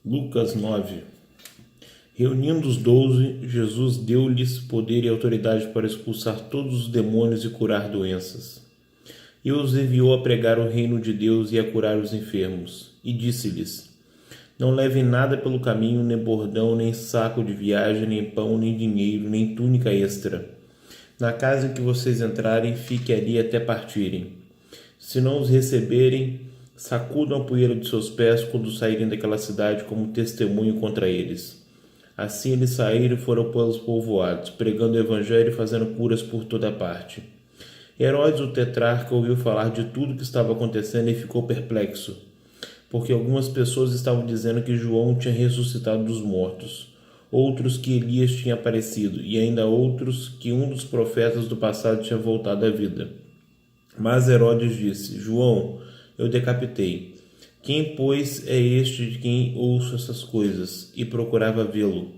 Lucas 9. Reunindo os 12, Jesus deu-lhes poder e autoridade para expulsar todos os demônios e curar doenças. E os enviou a pregar o reino de Deus e a curar os enfermos. E disse-lhes: Não levem nada pelo caminho, nem bordão, nem saco de viagem, nem pão, nem dinheiro, nem túnica extra. Na casa em que vocês entrarem, fiquem ali até partirem. Se não os receberem, sacudam a poeira de seus pés quando saírem daquela cidade como testemunho contra eles. Assim eles saíram e foram pelos povoados, pregando o evangelho e fazendo curas por toda parte. Herodes, o tetrarca, ouviu falar de tudo que estava acontecendo e ficou perplexo, porque algumas pessoas estavam dizendo que João tinha ressuscitado dos mortos, outros que Elias tinha aparecido, e ainda outros que um dos profetas do passado tinha voltado à vida. Mas Herodes disse: João, eu decapitei. Quem, pois, é este de quem ouço essas coisas? E procurava vê-lo.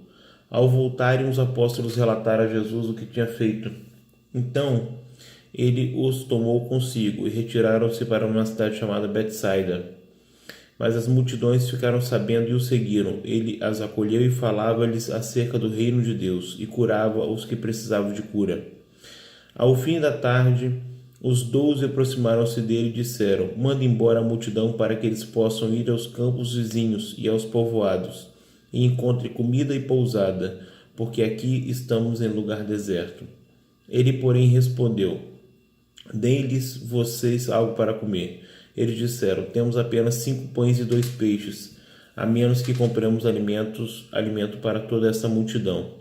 Ao voltarem, os apóstolos relataram a Jesus o que tinha feito. Então, ele os tomou consigo e retiraram-se para uma cidade chamada Betsaida. Mas as multidões ficaram sabendo e o seguiram. Ele as acolheu e falava-lhes acerca do reino de Deus e curava os que precisavam de cura. Ao fim da tarde, os 12 aproximaram-se dele e disseram: Mande embora a multidão para que eles possam ir aos campos vizinhos e aos povoados e encontre comida e pousada, porque aqui estamos em lugar deserto. Ele, porém, respondeu: Deem-lhes vocês algo para comer. Eles disseram: Temos apenas 5 pães e 2 peixes, a menos que compremos alimento para toda essa multidão.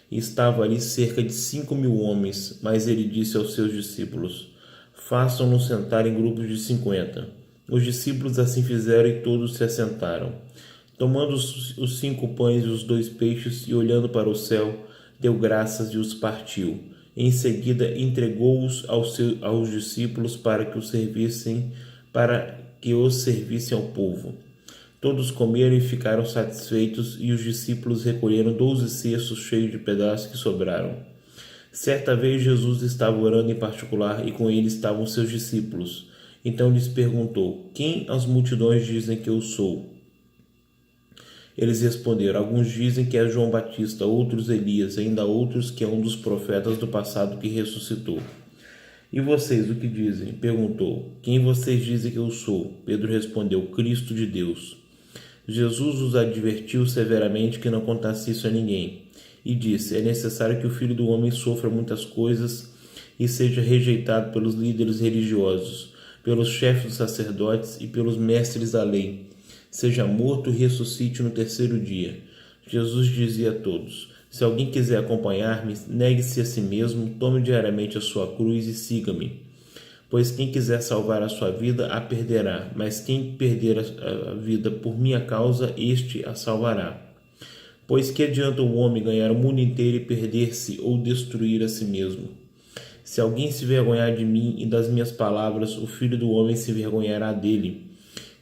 E estava ali cerca de 5.000 homens, mas ele disse aos seus discípulos: Façam-nos sentar em grupos de 50. Os discípulos assim fizeram e todos se assentaram. Tomando os 5 pães e os 2 peixes e olhando para o céu, deu graças e os partiu. Em seguida entregou-os aos discípulos para que os servissem ao povo. Todos comeram e ficaram satisfeitos, e os discípulos recolheram 12 cestos cheios de pedaços que sobraram. Certa vez Jesus estava orando em particular e com ele estavam seus discípulos. Então lhes perguntou: Quem as multidões dizem que eu sou? Eles responderam: Alguns dizem que é João Batista, outros Elias, ainda outros que é um dos profetas do passado que ressuscitou. E vocês, o que dizem? Perguntou. Quem vocês dizem que eu sou? Pedro respondeu: Cristo de Deus. Jesus os advertiu severamente que não contasse isso a ninguém. E disse: É necessário que o Filho do Homem sofra muitas coisas e seja rejeitado pelos líderes religiosos, pelos chefes dos sacerdotes e pelos mestres da lei. Seja morto e ressuscite no terceiro dia. Jesus dizia a todos: Se alguém quiser acompanhar-me, negue-se a si mesmo, tome diariamente a sua cruz e siga-me. Pois quem quiser salvar a sua vida, a perderá, mas quem perder a vida por minha causa, este a salvará. Pois que adianta o homem ganhar o mundo inteiro e perder-se ou destruir a si mesmo? Se alguém se vergonhar de mim e das minhas palavras, o Filho do Homem se vergonhará dele,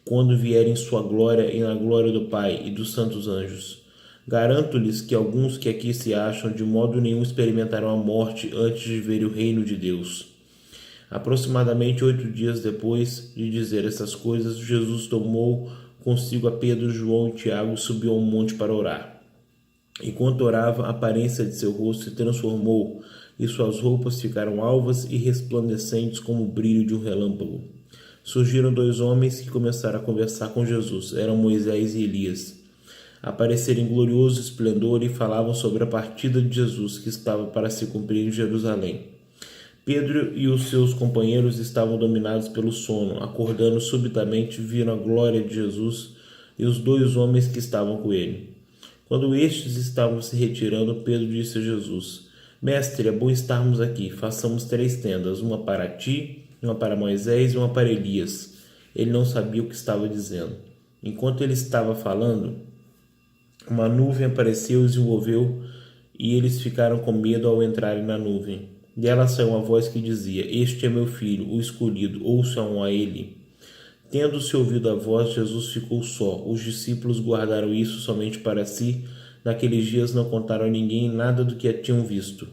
quando vier em sua glória e na glória do Pai e dos santos anjos. Garanto-lhes que alguns que aqui se acham de modo nenhum experimentarão a morte antes de ver o reino de Deus. Aproximadamente 8 dias depois de dizer essas coisas, Jesus tomou consigo a Pedro, João e Tiago e subiu ao monte para orar. Enquanto orava, a aparência de seu rosto se transformou e suas roupas ficaram alvas e resplandecentes como o brilho de um relâmpago. Surgiram 2 homens que começaram a conversar com Jesus. Eram Moisés e Elias. Apareceram em glorioso esplendor e falavam sobre a partida de Jesus que estava para se cumprir em Jerusalém. Pedro e os seus companheiros estavam dominados pelo sono. Acordando subitamente, viram a glória de Jesus e os 2 homens que estavam com ele. Quando estes estavam se retirando, Pedro disse a Jesus: Mestre, é bom estarmos aqui. Façamos 3 tendas, uma para ti, uma para Moisés e uma para Elias. Ele não sabia o que estava dizendo. Enquanto ele estava falando, uma nuvem apareceu e os envolveu, e eles ficaram com medo ao entrarem na nuvem. Dela saiu uma voz que dizia: Este é meu filho, o escolhido, ouçam a ele. Tendo-se ouvido a voz, Jesus ficou só. Os discípulos guardaram isso somente para si. Naqueles dias não contaram a ninguém nada do que tinham visto.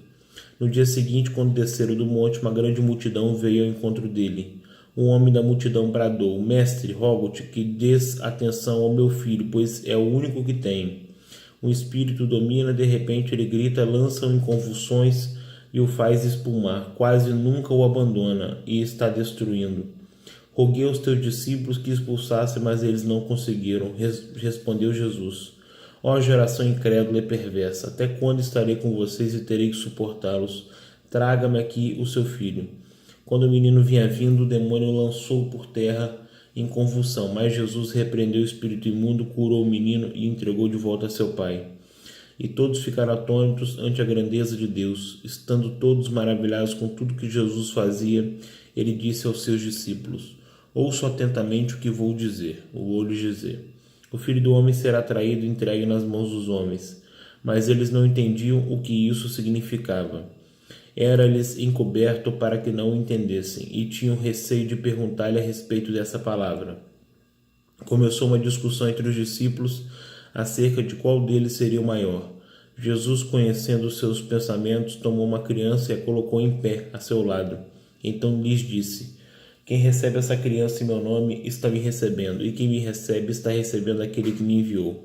No dia seguinte, quando desceram do monte, uma grande multidão veio ao encontro dele. Um homem da multidão bradou: Mestre, rogo-te que dês atenção ao meu filho, pois é o único que tenho. O espírito domina, de repente ele grita, lança-o em convulsões e o faz espumar. Quase nunca o abandona e está destruindo. Roguei aos teus discípulos que expulsassem, mas eles não conseguiram. Respondeu Jesus: Ó geração incrédula e perversa, até quando estarei com vocês e terei que suportá-los? Traga-me aqui o seu filho. Quando o menino vinha vindo, o demônio o lançou por terra em convulsão, mas Jesus repreendeu o espírito imundo, curou o menino e entregou de volta a seu pai. E todos ficaram atônitos ante a grandeza de Deus. Estando todos maravilhados com tudo que Jesus fazia, ele disse aos seus discípulos: Ouçam atentamente o que vou lhes dizer. O Filho do Homem será traído e entregue nas mãos dos homens. Mas eles não entendiam o que isso significava. Era-lhes encoberto para que não o entendessem, e tinham receio de perguntar-lhe a respeito dessa palavra. Começou uma discussão entre os discípulos acerca de qual deles seria o maior. Jesus, conhecendo os seus pensamentos, tomou uma criança e a colocou em pé a seu lado. Então lhes disse: Quem recebe essa criança em meu nome está me recebendo, e quem me recebe está recebendo aquele que me enviou.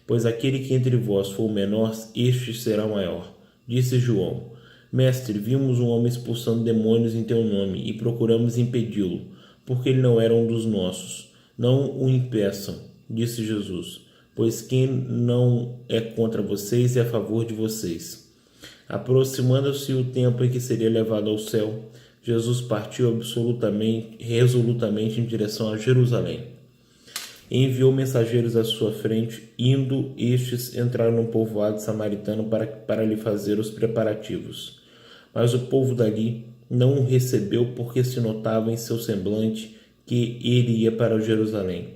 Pois aquele que entre vós for o menor, este será o maior. Disse João: Mestre, vimos um homem expulsando demônios em teu nome e procuramos impedi-lo, porque ele não era um dos nossos. Não o impeçam, disse Jesus, pois quem não é contra vocês é a favor de vocês. Aproximando-se o tempo em que seria levado ao céu, Jesus partiu resolutamente em direção a Jerusalém. Enviou mensageiros à sua frente, indo estes entrar num povoado samaritano para lhe fazer os preparativos. Mas o povo dali não o recebeu, porque se notava em seu semblante que ele ia para Jerusalém.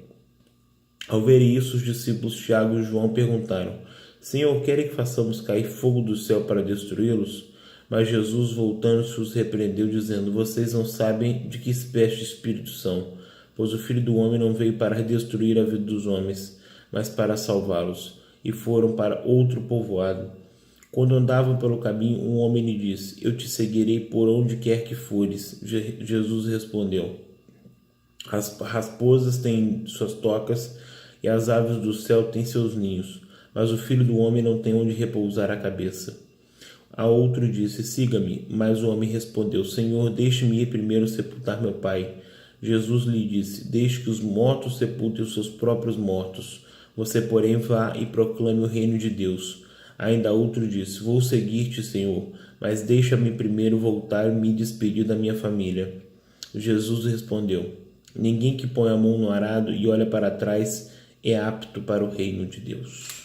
Ao verem isso, os discípulos Tiago e João perguntaram: Senhor, quer que façamos cair fogo do céu para destruí-los? Mas Jesus, voltando-se, os repreendeu, dizendo: Vocês não sabem de que espécie de espírito são, pois o Filho do Homem não veio para destruir a vida dos homens, mas para salvá-los. E foram para outro povoado. Quando andavam pelo caminho, um homem lhe disse: Eu te seguirei por onde quer que fores. Jesus respondeu: As raposas têm suas tocas e as aves do céu têm seus ninhos, mas o Filho do Homem não tem onde repousar a cabeça. A outro disse: Siga-me. Mas o homem respondeu: Senhor, deixe-me ir primeiro sepultar meu pai. Jesus lhe disse: Deixe que os mortos sepultem os seus próprios mortos. Você, porém, vá e proclame o reino de Deus. Ainda outro disse: Vou seguir-te, Senhor, mas deixa-me primeiro voltar e me despedir da minha família. Jesus respondeu: Ninguém que põe a mão no arado e olha para trás é apto para o reino de Deus.